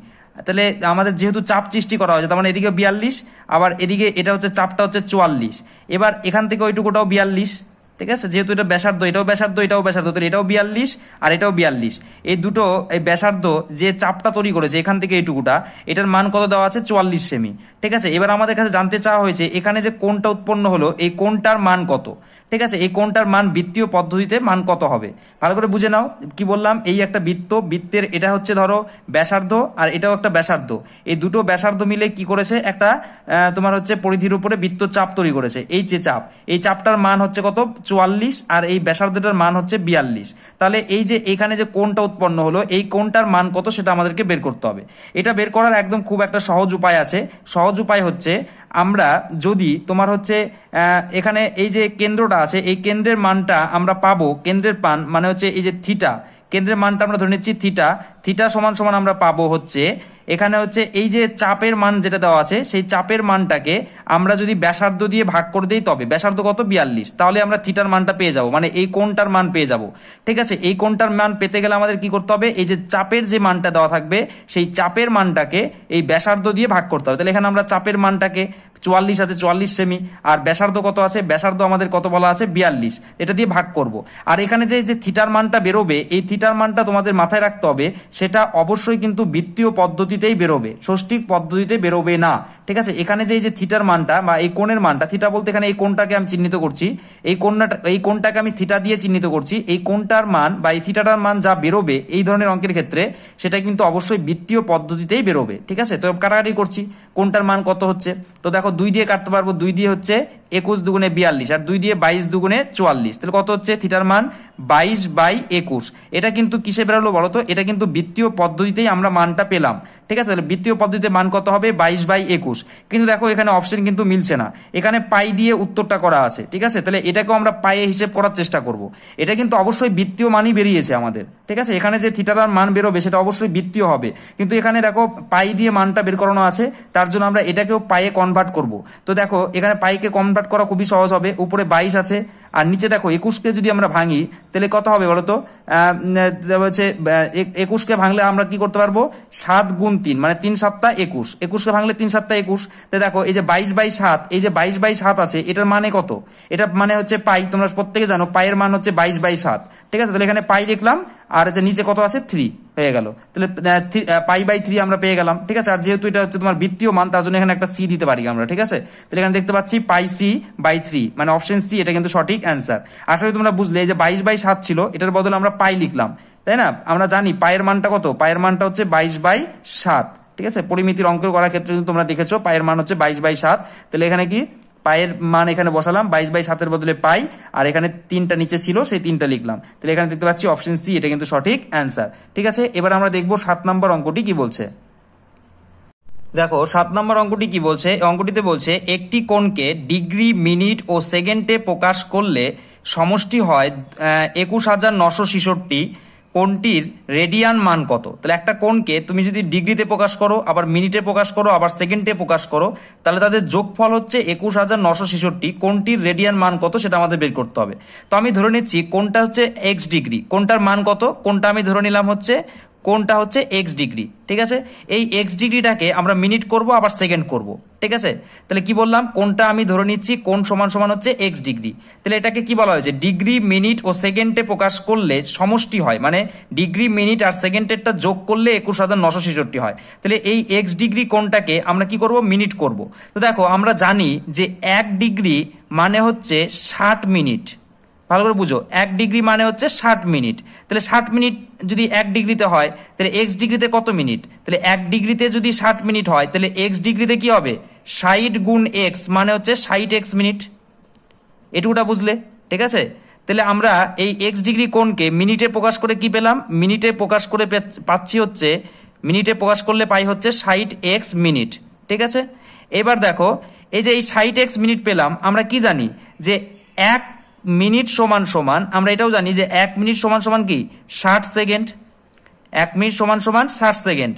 তাহলে আমাদের যেহেতু চাপ সৃষ্টি করা হয়েছে, তার মানে এদিকে 42, আবার এদিকে এটা হচ্ছে চাপটা হচ্ছে 44। এবার এখান থেকে ওইটুকুটাও 42, ঠিক আছে, যেহেতু এটা ব্যাসার্ধ, এটাও ব্যাসার্ধ, এটাও ব্যাসার্ধ, তাহলে এটাও 42 আর এটাও 42। এই দুটো এই ব্যাসার্ধ যে চাপটা তৈরি করেছে এখান থেকে এইটুকুটা, এটার মান কত দেওয়া আছে 44 সেমি, ঠিক আছে। এবার আমাদের কাছে জানতে চাওয়া হয়েছে এখানে যে কোণটা উৎপন্ন হলো এই কোণটার মান কত, ঠিক আছে। এই কোণটার মান বৃত্তীয় পদ্ধতিতে মান কত হবে ভালো করে বুঝে নাও। কি বললাম, এই একটা বৃত্ত, বৃত্তের এটা হচ্ছে ধরো ব্যাসার্ধ আর এটাও একটা ব্যাসার্ধ, এই দুটো ব্যাসার্ধ মিলে কি করেছে একটা তোমার হচ্ছে পরিধির উপরে বৃত্ত চাপ তৈরি করেছে। এই যে চাপ, এই চাপটার মান হচ্ছে কত 44 আর এই ব্যাসার্ধটার মান হচ্ছে 42। তাহলে এই যে এখানে যে কোণটা উৎপন্ন হলো এই কোণটার মান কত সেটা আমাদেরকে বের করতে হবে। এটা বের করার একদম খুব একটা সহজ উপায় আছে। সহজ উপায় হচ্ছে আমরা যদি তোমার হচ্ছে এখানে এই যে কেন্দ্রটা আছে এই কেন্দ্রের মানটা আমরা পাবো, কেন্দ্রের মান মানে হচ্ছে এই যে থিটা, কেন্দ্রের মানটা আমরা ধরে নিচ্ছি থিটা, থিটা সমান সমান আমরা পাবো হচ্ছে এখানে হচ্ছে এই যে চাপের মান যেটা দেওয়া আছে সেই চাপের মানটাকে আমরা যদি ব্যাসার্ধ দিয়ে ভাগ করে দিই, তবে ব্যাসার্ধ কত 42, তাহলে আমরা থিটার মানটা পেয়ে যাব, মানে এই কোণটার মান পেয়ে যাব, ঠিক আছে। এই কোণটার মান পেতে গেলে আমাদের কি করতে হবে, এই যে চাপের যে মানটা দেওয়া থাকবে সেই চাপের মানটাকে এই ব্যাসার্ধ দিয়ে ভাগ করতে হবে। তাহলে এখানে আমরা চাপের মানটাকে 44 আছে 44 সেমি, আর ব্যাসার্ধ কত আছে, ব্যাসার্ধ আমাদের কত বলা আছে 42, এটা দিয়ে ভাগ করব। আর এখানে যে থিটার মানটা বেরোবে এই থিটার মানটা তোমাদের মাথায় রাখতে হবে সেটা অবশ্যই কিন্তু বৃত্তীয় পদ্ধতিতেই বেরোবে, ষষ্ঠিক পদ্ধতিতে বেরোবে না, ঠিক আছে। এখানে যে থিটার মানটা বা এই কোণের মানটা, থিটা বলতে এখানে এই কোণটাকে আমি চিহ্নিত করছি, এই কোণটাকে আমি থিটা দিয়ে চিহ্নিত করছি, এই কোণটার মান বা এই থিটাটার মান যা বেরোবে এই ধরনের অঙ্কের ক্ষেত্রে সেটা কিন্তু অবশ্যই বৃত্তীয় পদ্ধতিতেই বেরোবে, ঠিক আছে। তো কাটাকাটি করছি, কোণটার মান কত হচ্ছে, তো দেখো 2 দিয়ে কাটতে পারবো, 2 দিয়ে হচ্ছে 21 দুগুণে 42 আর 2 দিয়ে 22 দুগুণে 44, তাহলে কত হচ্ছে থিটার মান 22/21। এটা কিন্তু কিসে বেরোলো বলতো, এটা কিন্তু বৃত্তীয় পদ্ধতিতেই আমরা মানটা পেলাম, ঠিক আছে। তাহলে বৃত্তীয় পদ্ধতিতে মান কত হবে 22/21। কিন্তু দেখো এখানে অপশন কিন্তু মিলছে না, এখানে পাই দিয়ে উত্তরটা করা আছে, ঠিক আছে। তাহলে এটাকেও আমরা পাইয়ে হিসেব করার চেষ্টা করব। এটা কিন্তু অবশ্যই বৃত্তীয় মানই বেরিয়েছে আমাদের, ঠিক আছে। এখানে যে থিটার মান বেরোবে সেটা অবশ্যই বৃত্তীয় হবে, কিন্তু এখানে দেখো পাই দিয়ে মানটা বের করানো আছে, তার জন্য আমরা এটাকেও পাইয়ে কনভার্ট করব। তো দেখো এখানে পাইকে কনভার্ট করা খুবই সহজ হবে, উপরে 22 আছে আর নিচে দেখো 21কে যদি আমরা ভাঙি তাহলে কত হবে বলতো, হচ্ছে 21কে ভাঙলে আমরা কি করতে পারবো 7 গুণ 3 মানে 3 7 21, 21কে ভাঙলে 3 7 21। তো দেখো এই যে 22/7, এই যে 22/7 আছে এটার মানে কত, এটা মানে হচ্ছে পাই, তোমরা প্রত্যেকে জানো পাইয়ের মান হচ্ছে 22/7, ঠিক আছে। তাহলে এখানে পাই লিখলাম আর হচ্ছে নিচে কত আছে 3 হয়ে গেল, তাহলে পাই/3 আমরা পেয়ে গেলাম, ঠিক আছে। আর যেহেতু এটা হচ্ছে তোমার বৃত্তীয় মান তার জন্য এখানে একটা সি দিতে পারি আমরা, ঠিক আছে। তাহলে এখানে দেখতে পাচ্ছি πc/3 মানে অপশন সি, এটা কিন্তু সঠিক অ্যান্সার। আসলে তোমরা বুঝলে যে 22/7 ছিল, এটার বদলে আমরা পাই লিখলাম, তাই না। আমরা জানি পায়ের মানটা কত, পায়ের মানটা হচ্ছে 22/7, ঠিক আছে। পরিমিতির অঙ্ক করার ক্ষেত্রে কিন্তু তোমরা দেখেছো পায়ের মান হচ্ছে 22/7। তাহলে এখানে কি পায়ের মান এখানে বসালাম 22/7 এর বদলে পাই, আর এখানে 3টা নিচে ছিল সেই 3টা লিখলাম। তাহলে এখানে দেখতে পাচ্ছি অপশন সি, এটা কিন্তু সঠিক অ্যান্সার, ঠিক আছে। এবার আমরা দেখবো 7 নম্বর অঙ্কটি কি বলছে। দেখো 7 নম্বর অঙ্কটি কি বলছে, অঙ্কটিতে বলছে একটি কোণকে ডিগ্রি, মিনিট ও সেকেন্ডে প্রকাশ করলে সমষ্টি হয় 21,966। কোণটির রেডিয়ান মান কত। তাহলে একটা কোণকে তুমি যদি ডিগ্রিতে প্রকাশ করো, আবার মিনিটে প্রকাশ করো, আবার সেকেন্ডে প্রকাশ করো, তাহলে তাদের যোগফল হচ্ছে 21,966। কোণটির রেডিয়ান মান কত সেটা আমাদের বের করতে হবে। তো আমি ধরে নিচ্ছি কোণটা হচ্ছে এক্স ডিগ্রি, কোণটার মান কত, কোণটা আমি ধরে নিলাম হচ্ছে কোণটা হচ্ছে এক্স ডিগ্রি, ঠিক আছে। এই এক্স ডিগ্রিটাকে আমরা মিনিট করব আবার সেকেন্ড করব, ঠিক আছে। তাহলে কি বললাম, কোণটা আমি ধরে নিচ্ছি কোণ সমান সমান হচ্ছে এক্স ডিগ্রি। তাহলে এটাকে কি বলা হয়েছে, ডিগ্রি, মিনিট ও সেকেন্ডে প্রকাশ করলে সমষ্টি হয়, মানে ডিগ্রি, মিনিট আর সেকেন্ডেরটা যোগ করলে 21,966 হয়। তাহলে এই এক্স ডিগ্রি কোণটাকে আমরা কি করব, মিনিট করব। তো দেখো আমরা জানি যে 1 ডিগ্রি মানে হচ্ছে 60 মিনিট, ভালো করে বুঝো, 1 ডিগ্রি মানে হচ্ছে 60 মিনিট। তাহলে 60 মিনিট যদি 1 ডিগ্রিতে হয় তাহলে এক্স ডিগ্রিতে কত মিনিট, তাহলে 1 ডিগ্রিতে যদি 60 মিনিট হয় তাহলে এক্স ডিগ্রিতে কি হবে 60 গুণ এক্স মানে হচ্ছে 60x মিনিট, এটুকুটা বুঝলে, ঠিক আছে। তাহলে আমরা এই এক্স ডিগ্রি কোণকে মিনিটে প্রকাশ করে কি পেলাম, মিনিটে প্রকাশ করে পাচ্ছি হচ্ছে, মিনিটে প্রকাশ করলে পাই হচ্ছে 60x মিনিট, ঠিক আছে। এবার দেখো এই যে এই 60x মিনিট পেলাম, আমরা কি জানি যে 1 মিনিট সমান সমান, আমরা এটাও জানি যে 1 মিনিট সমান সমান কি 60 সেকেন্ড, 1 মিনিট সমান সমান 60 সেকেন্ড।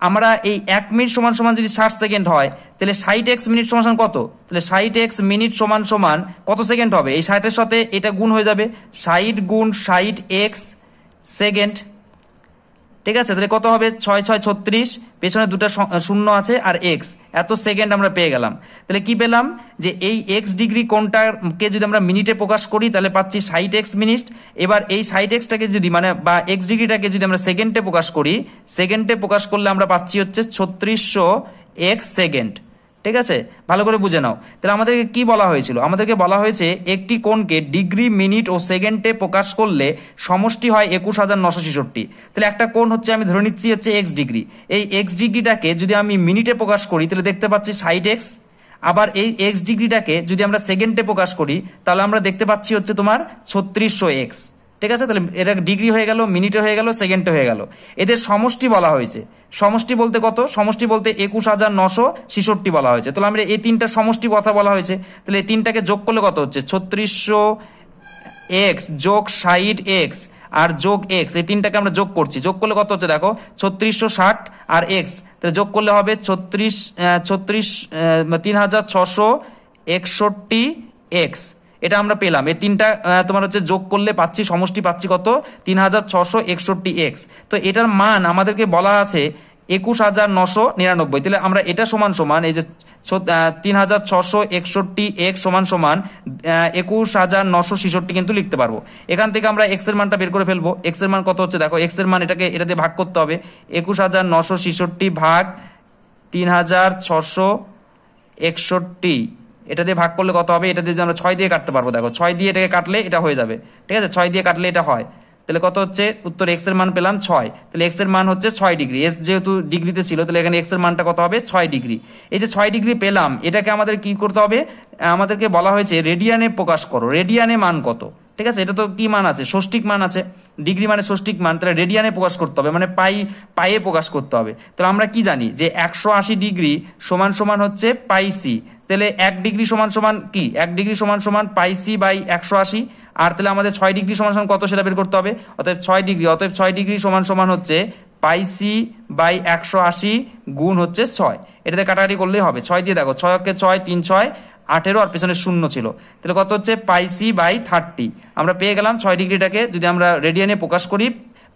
আমরা এই 1 মিনিট সমান সমান যদি 60 সেকেন্ড হয় তাহলে 60x মিনিট সমান সমান কত, তাহলে 60x মিনিট সমান সমান কত সেকেন্ড হবে, এই 60 এর সাথে এটা গুণ হয়ে যাবে, 60 গুণ 60x সেকেন্ড। ঠিক আছে, তাহলে কত হবে, 6 6 36, পেছনে দুটো শূন্য আছে আর এক্স, এত সেকেন্ড আমরা পেয়ে গেলাম। তাহলে কি পেলাম, যে এই এক্স ডিগ্রি কোণটাকে যদি আমরা মিনিটে প্রকাশ করি তাহলে পাচ্ছি 60x মিনিট। এবার এই 60xটাকে যদি মানে বা এক্স ডিগ্রিটাকে যদি আমরা সেকেন্ডে প্রকাশ করি, সেকেন্ডে প্রকাশ করলে আমরা পাচ্ছি হচ্ছে 3600x সেকেন্ড। ঠিক আছে, ভালো করে বুঝে নাও। তাহলে আমাদেরকে কি বলা হয়েছিল, আমাদেরকে বলা হয়েছে একটি কোণকে ডিগ্রি, মিনিট ও সেকেন্ডে প্রকাশ করলে সমষ্টি হয় 21966। তাহলে একটা কোণ হচ্ছে, আমি ধরে নিচ্ছি হচ্ছে এক্স ডিগ্রি, এই এক্স ডিগ্রিটাকে যদি আমি মিনিটে প্রকাশ করি তাহলে দেখতে পাচ্ছি 60x। আবার এই এক্স ডিগ্রিটাকে যদি আমরা সেকেন্ডে প্রকাশ করি তাহলে আমরা দেখতে পাচ্ছি হচ্ছে তোমার 3600x। ঠিক আছে, তাহলে এটা ডিগ্রি হয়ে গেল, মিনিটে হয়ে গেল, সেকেন্ডে হয়ে গেল। এদের সমষ্টি বলা হয়েছে, সমষ্টি বলতে কত, সমষ্টি বলতে 21966 বলা হয়েছে। তাহলে আমরা এই তিনটা সমষ্টি কথা বলা হয়েছে, তাহলে এই তিনটাকে যোগ করলে কত হচ্ছে, 3600x যোগ 60x আর যোগ x, এই তিনটাকে আমরা যোগ করছি, যোগ করলে কত হচ্ছে দেখো, 3660 আর x, তাহলে যোগ করলে হবে 3661x। এটা আমরা পেলাম, এই তিনটা তোমার হচ্ছে যোগ করলে পাচ্ছি সমষ্টি, পাচ্ছি কত, 3661x। তো এটার মান আমাদেরকে বলা আছে 21999। তাহলে আমরা এটা সমান সমান এই যে 3661x সমান সমান 21966 কিন্তু লিখতে পারবো। এখান থেকে আমরা এক্স এর মানটা বের করে ফেলবো। এক্স এর মান কত হচ্ছে দেখো, এক্স এর মান এটা দিয়ে ভাগ করতে হবে, 21966 ভাগ 3661, এটা দিয়ে ভাগ করলে কত হবে, এটা দিয়ে আমরা 6 দিয়ে কাটতে পারবো। দেখো 6 দিয়ে এটাকে কাটলে এটা হয়ে যাবে। ঠিক আছে, 6 দিয়ে কাটলে এটা হয়। তাহলে কত হচ্ছে, উত্তর এক্স এর মান পেলাম 6। তাহলে এক্স এর মান হচ্ছে 6 ডিগ্রি, এস যেহেতু ডিগ্রিতে ছিল তাহলে এখানে এক্স এর মানটা কত হবে, 6 ডিগ্রি। এই যে 6 ডিগ্রি পেলাম, এটাকে আমাদের কি করতে হবে, আমাদেরকে বলা হয়েছে রেডিয়ানে প্রকাশ করো, রেডিয়ানে মান কত। ঠিক আছে, এটা তো কি মান আছে, ষষ্ঠিক মান আছে, ডিগ্রি মানে ষষ্ঠিক মান, তাহলে রেডিয়ানে প্রকাশ করতে হবে, মানে পাইয়ে প্রকাশ করতে হবে। তাহলে আমরা কি জানি যে 180 ডিগ্রি সমান সমান হচ্ছে পাই সি। তাহলে 1 ডিগ্রি সমান সমান কি, 1 ডিগ্রি সমান সমান পাই সি বাই 180। আর তাহলে আমাদের 6 ডিগ্রি সমান সমান কত সেটা বের করতে হবে, অতএব 6 ডিগ্রি, অতএব 6 ডিগ্রি সমান সমান হচ্ছে পাই সি বাই 180 গুণ হচ্ছে 6। এটাতে কাটাকাটি করলেই হবে, 6 দিয়ে দেখো, 6 কে 6 3 6 18 আর পেছনে শূন্য ছিল, তাহলে কত হচ্ছে পাই সি বাই 30। আমরা পেয়ে গেলাম 6 ডিগ্রিটাকে যদি আমরা রেডিয়ানে প্রকাশ করি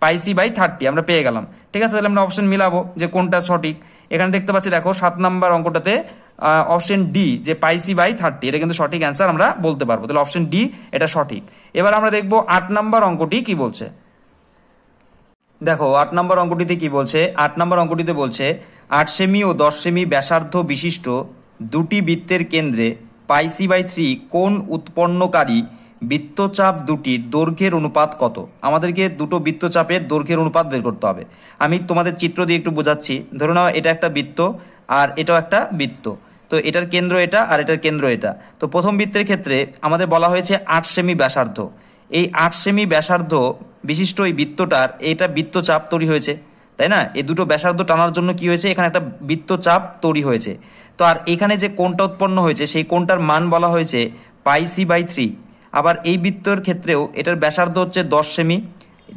পাই সি বাই 30 আমরা পেয়ে গেলাম। ঠিক আছে, তাহলে আমরা অপশন মিলাবো যে কোনটা সঠিক। এখানে দেখতে পাচ্ছি দেখো 7 নাম্বার অঙ্কটাতে অপশন ডি যে পাই সি বাই 30, এটা কিন্তু সঠিক অ্যান্সার আমরা বলতে পারবো। তাহলে অপশন ডি এটা সঠিক। এবার আমরা দেখবো 8 নাম্বার অঙ্কটি কি বলছে। দেখো 8 নাম্বার অঙ্কটিতে কি বলছে, 8 নাম্বার অঙ্কটিতে বলছে 8 সেমি ও 10 সেমি ব্যাসার্ধ বিশিষ্ট দুটি বৃত্তের কেন্দ্রে পাই সি বাই 3 কোণ উৎপন্নকারী বৃত্তচাপ দুটির দৈর্ঘ্যের অনুপাত কত। আমাদেরকে দুটো বৃত্তচাপের দৈর্ঘ্যের অনুপাত বের করতে হবে। আমি তোমাদের চিত্র দিয়ে একটু বোঝাচ্ছি। ধরো নাও এটা একটা বৃত্ত আর এটাও একটা বৃত্ত, তো এটার কেন্দ্র এটা আর এটার কেন্দ্র এটা। তো প্রথম বৃত্তের ক্ষেত্রে আমাদের বলা হয়েছে 8 সেমি ব্যাসার্ধ, এই 8 সেমি ব্যাসার্ধ বিশিষ্ট এই বৃত্তটার এটা বৃত্তচাপ তৈরি হয়েছে, তাই না। এই দুটো ব্যাসার্ধ টানার জন্য কি হয়েছে, এখানে একটা বৃত্তচাপ তৈরি হয়েছে। তো আর এখানে যে কোণটা উৎপন্ন হয়েছে সেই কোণটার মান বলা হয়েছে পাই সি বাই 3। আবার এই বৃত্তের ক্ষেত্রেও এটার ব্যাসার্ধ হচ্ছে 10 সেমি।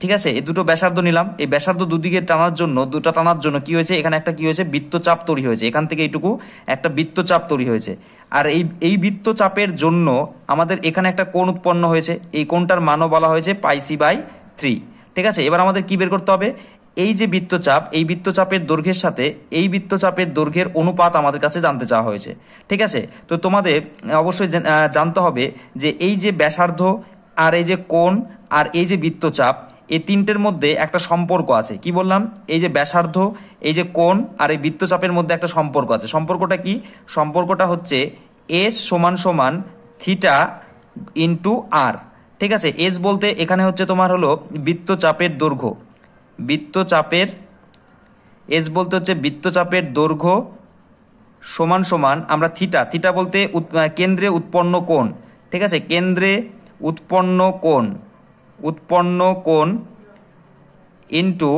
ঠিক আছে, এই দুটো ব্যাসার্ধ নিলাম, এই ব্যাসার্ধ দুদিকে টানার জন্য কি হয়েছে, এখানে একটা কি হয়েছে, বৃত্তচাপ তৈরি হয়েছে, এখান থেকে এইটুকু একটা বৃত্তচাপ তৈরি হয়েছে। আর এই বৃত্তচাপের জন্য আমাদের এখানে একটা কোণ উৎপন্ন হয়েছে, এই কোণটার মানও বলা হয়েছে পাই সি বাই 3। ঠিক আছে, এবার আমাদের কি বের করতে হবে, এই যে বৃত্তচাপ, এই বৃত্তচাপের দৈর্ঘ্যের সাথে এই বৃত্তচাপের দৈর্ঘ্যের অনুপাত আমাদের কাছে জানতে চাওয়া হয়েছে। ঠিক আছে, তো তোমাদের অবশ্যই জানতে হবে যে এই যে ব্যাসার্ধ আর এই যে কোণ আর এই যে বৃত্তচাপ, এই তিনটের মধ্যে একটা সম্পর্ক আছে। কি বললাম, এই যে ব্যাসার্ধ, এই যে কোণ আর এই বৃত্তচাপের মধ্যে একটা সম্পর্ক আছে। সম্পর্কটা কি, সম্পর্কটা হচ্ছে এস সমান সমান থিটা ইন্টু আর। ঠিক আছে, এস বলতে এখানে হচ্ছে তোমার হলো বৃত্তচাপের দৈর্ঘ্য, বৃত্তচাপের এস বলতে হচ্ছে বৃত্তচাপের দৈর্ঘ্য সমান সমান আমরা থিটা বলতে কেন্দ্রে উৎপন্ন কোণ। ঠিক আছে, কেন্দ্রে উৎপন্ন কোণ ইন্টু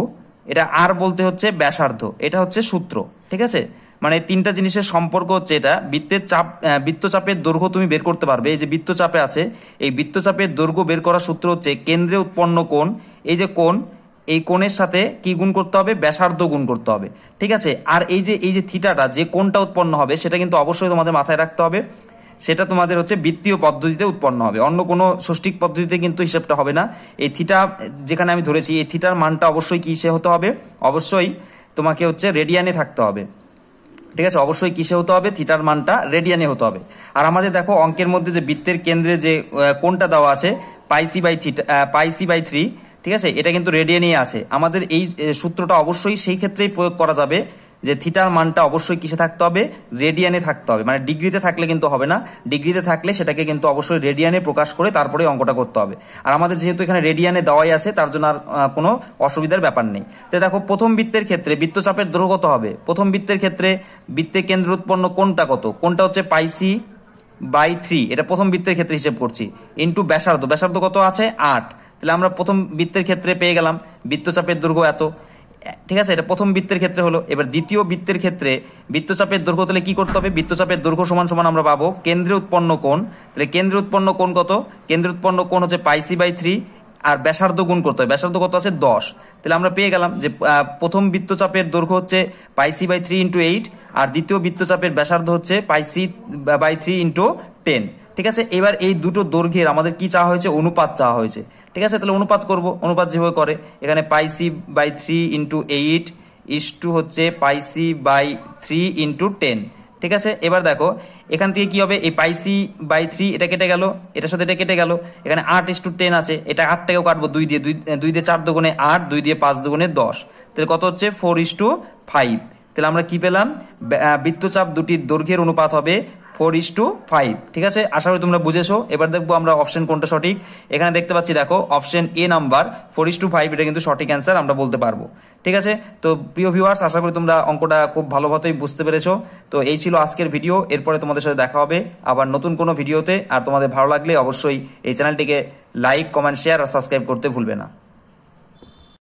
এটা আর বলতে হচ্ছে ব্যাসার্ধ, এটা হচ্ছে সূত্র। ঠিক আছে, মানে তিনটা জিনিসের সম্পর্ক হচ্ছে এটা। বৃত্তচাপের দৈর্ঘ্য তুমি বের করতে পারবে, এই যে বৃত্তচাপে আছে এই বৃত্তচাপের দৈর্ঘ্য বের করার সূত্র হচ্ছে কেন্দ্রে উৎপন্ন কোণ, এই যে কোণ এই কোণের সাথে কি গুণ করতে হবে, ব্যাসার্ধ গুণ করতে হবে। ঠিক আছে, আর এই যে থিটাটা যে কোণটা উৎপন্ন হবে সেটা কিন্তু অবশ্যই তোমাদের মাথায় রাখতে হবে, সেটা তোমাদের হচ্ছে বৃত্তীয় পদ্ধতিতে উৎপন্ন হবে, অন্য কোনো ষষ্ঠিক পদ্ধতিতে কিন্তু হিসেবটা হবে না। এই থিটা যেখানে আমি ধরেছি এই থিটার মানটা অবশ্যই কিসে হতে হবে, অবশ্যই তোমাকে হচ্ছে রেডিয়ানে থাকতে হবে। ঠিক আছে, অবশ্যই কিসে হতে হবে, থিটার মানটা রেডিয়ানে হতে হবে। আর আমাদের দেখো অঙ্কের মধ্যে যে বৃত্তের কেন্দ্রে যে কোণটা দেওয়া আছে πc/3, ঠিক আছে, এটা কিন্তু রেডিয়ানেই আছে। আমাদের এই সূত্রটা অবশ্যই সেই ক্ষেত্রেই প্রয়োগ করা যাবে যে থিটার মানটা অবশ্যই কিসে থাকতে হবে, রেডিয়ানে থাকতে হবে। মানে ডিগ্রিতে থাকলে কিন্তু হবে না, ডিগ্রিতে থাকলে সেটাকে কিন্তু অবশ্যই রেডিয়ানে প্রকাশ করে তারপরে অঙ্কটা করতে হবে। আর আমাদের যেহেতু এখানে রেডিয়ানে দেওয়াই আছে তার জন্য আর কোনো অসুবিধার ব্যাপার নেই। তো দেখো প্রথম বৃত্তের ক্ষেত্রে বৃত্তচাপের দৈর্ঘ্য কত হবে, প্রথম বৃত্তের ক্ষেত্রে বৃত্তের কেন্দ্র উৎপন্ন কোণটা কত, কোণটা হচ্ছে πc/3, এটা প্রথম বৃত্তের ক্ষেত্রে হিসেব করছি, ইন্টু ব্যাসার্ধ কত আছে 8। তাহলে আমরা প্রথম বৃত্তের ক্ষেত্রে পেয়ে গেলাম বৃত্তচাপের দৈর্ঘ্য এত। ঠিক আছে, এটা প্রথম বৃত্তের ক্ষেত্রে হলো। এবার দ্বিতীয় বৃত্তের ক্ষেত্রে বৃত্তচাপের দৈর্ঘ্য তাহলে কি করতে হবে, বৃত্তচাপের দৈর্ঘ্য সমান সমান আমরা পাবো কেন্দ্রে উৎপন্ন কোণ। তাহলে কেন্দ্রে উৎপন্ন কোণ কত, কেন্দ্রে উৎপন্ন কোণ হচ্ছে πc/3, আর ব্যাসার্ধ গুণ করতে হবে, ব্যাসার্ধ কত আছে 10। তাহলে আমরা পেয়ে গেলাম যে প্রথম বৃত্তচাপের দৈর্ঘ্য হচ্ছে πc/3 × 8, আর দ্বিতীয় বৃত্তচাপের ব্যাসার্ধ হচ্ছে πc/3 × 10। ঠিক আছে, এবার এই দুটো দৈর্ঘ্যের আমাদের কি চাওয়া হয়েছে, অনুপাত চাওয়া হয়েছে। ঠিক আছে, তাহলে অনুপাত করব, অনুপাত যেভাবে করে এখানে πc/3 × 8 ইসটু হচ্ছে πc/3 × 10। ঠিক আছে, এবার দেখো এখান থেকে কি হবে, এই πc/3 এটা কেটে গেল, এটার সাথে এটা কেটে গেল, এখানে 8:10 আছে, এটা 8টাকেও কাটবো 2 দিয়ে, 2 দিয়ে 4 দুগুণে 8, 2 দিয়ে 5 দুগুণে 10, তাহলে কত হচ্ছে 4:5। তাহলে আমরা কি পেলাম, বৃত্তচাপ দুটির দৈর্ঘ্যের অনুপাত হবে 4:5। ঠিক আছে, আশা করি তোমরা বুঝেছো। এবার দেখবো আমরা অপশন কোনটা সঠিক। এখানে দেখতে পাচ্ছি, দেখো অপশন এ নাম্বার 4:5, এটা কিন্তু সঠিক অ্যান্সার আমরা বলতে পারবো। ঠিক আছে, তো প্রিয় ভিউয়ার্স, আশা করি তোমরা অঙ্কটা খুব ভালোভাবেই বুঝতে পেরেছো। তো এই ছিল আজকের ভিডিও, এরপরে তোমাদের সাথে দেখা হবে আবার নতুন কোনো ভিডিওতে। আর তোমাদের ভালো লাগলে অবশ্যই এই চ্যানেলটিকে লাইক, কমেন্ট, শেয়ার আর সাবস্ক্রাইব করতে ভুলবে না।